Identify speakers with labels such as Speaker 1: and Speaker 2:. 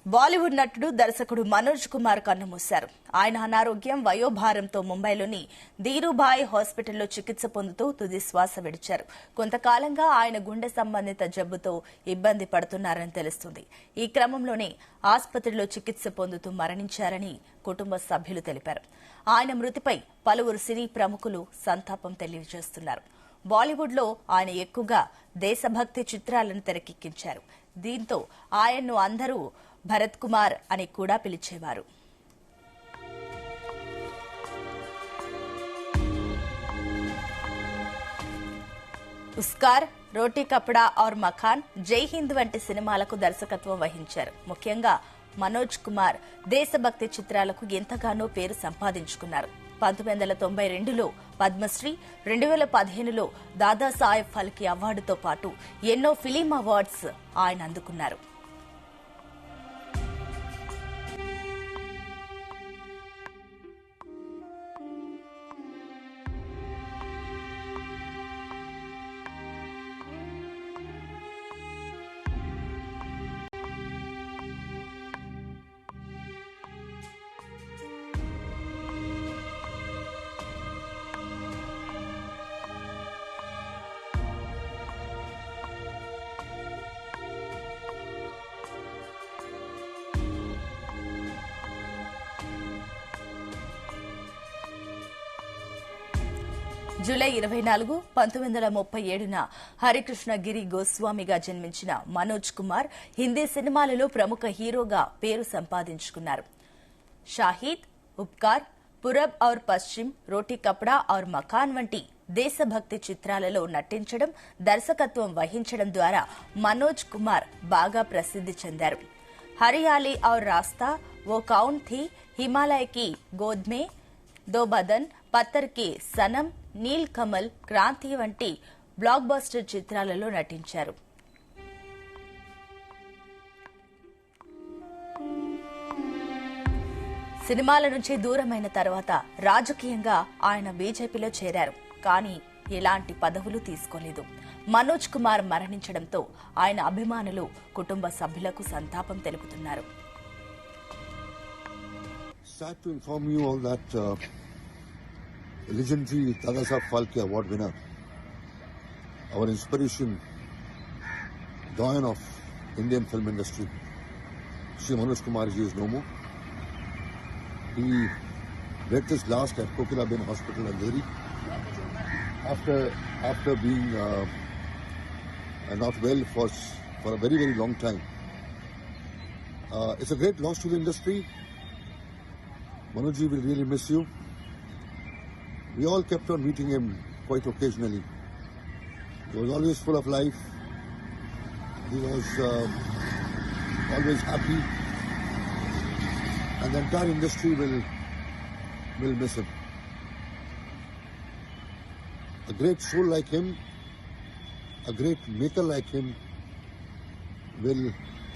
Speaker 1: బాలీవుడ్ నటుడు దర్శకుడు మనోజ్ కుమార్ కన్నుమూశారు. ఆయన అనారోగ్యం వయోభారంతో ముంబైలోని ధీరుభాయ్ హాస్పిటల్లో చికిత్స పొందుతూ తుది శ్వాస విడిచారు. కొంతకాలంగా ఆయన గుండె సంబంధిత జబ్బుతో ఇబ్బంది పడుతున్నారని తెలుస్తుంది. ఈ క్రమంలోనే ఆసుపత్రిలో చికిత్స పొందుతూ మరణించారని కుటుంబ సభ్యులు తెలిపారు. ఆయన మృతిపై పలువురు సినీ ప్రముఖులు సంతాపం తెలియజేస్తున్నారు. బాలీవుడ్ లో ఆయన ఎక్కువగా దేశభక్తి చిత్రాలను తెరకెక్కించారు. దీంతో ఆయన్ను అందరూ భరత్ కుమార్ అని కూడా పిలిచేవారు. ఉస్కార్, రోటీ కపడా ఔర్ మకాన్, జై హింద్ వంటి సినిమాలకు దర్శకత్వం వహించారు. ముఖ్యంగా మనోజ్ కుమార్ దేశభక్తి చిత్రాలకు ఎంతగానో పేరు సంపాదించుకున్నారు. 1992లో పద్మశ్రీ, 2015లో దాదాసాహెబ్ ఫాల్కే అవార్డుతో పాటు ఎన్నో ఫిలిం అవార్డ్స్ ఆయన అందుకున్నారు. జూలై 24, 1937న హరికృష్ణగిరి గోస్వామిగా జన్మించిన మనోజ్ కుమార్ హిందీ సినిమాలలో ప్రముఖ హీరోగా పేరు సంపాదించుకున్నారు. షాహీద్, ఉపకార్, పురబ్ ఔర్ పశ్చిమ్, రోటీ కపడా ఔర్ మకాన్ వంటి దేశభక్తి చిత్రాలలో నటించడం, దర్శకత్వం వహించడం ద్వారా మనోజ్ కుమార్ బాగా ప్రసిద్ది చెందారు. హరియాలీ ఔర్ రాస్తా, ఓ కౌన్ థీ, హిమాలయ కి గోద్ మే, దో బదన్, పత్తర్ కి సనం, నీల్ కమల్, క్రాంతి వంటి బ్లాక్ బస్టర్ చిత్రాలలో నటించారు. సినిమాల నుంచి దూరమైన తర్వాత రాజకీయంగా ఆయన బీజేపీలో చేరారు. కానీ ఎలాంటి పదవులు తీసుకోలేదు. మనోజ్ కుమార్ మరణించడంతో ఆయన అభిమానులు, కుటుంబ సభ్యులకు సంతాపం తెలుపుతున్నారు.
Speaker 2: Legendary Dadasaheb Phalke Award winner, our inspiration, doyen of Indian film industry, Shri Manoj Kumar ji is no more. He breathed his last at Kokilabin Hospital in Delhi after being not well for a very, very long time. It's a great loss to the industry. Manoj ji will really miss you. We all kept on meeting him quite occasionally. He was always full of life. He was always happy. And the entire industry will miss him. A great soul like him, a great maker like him will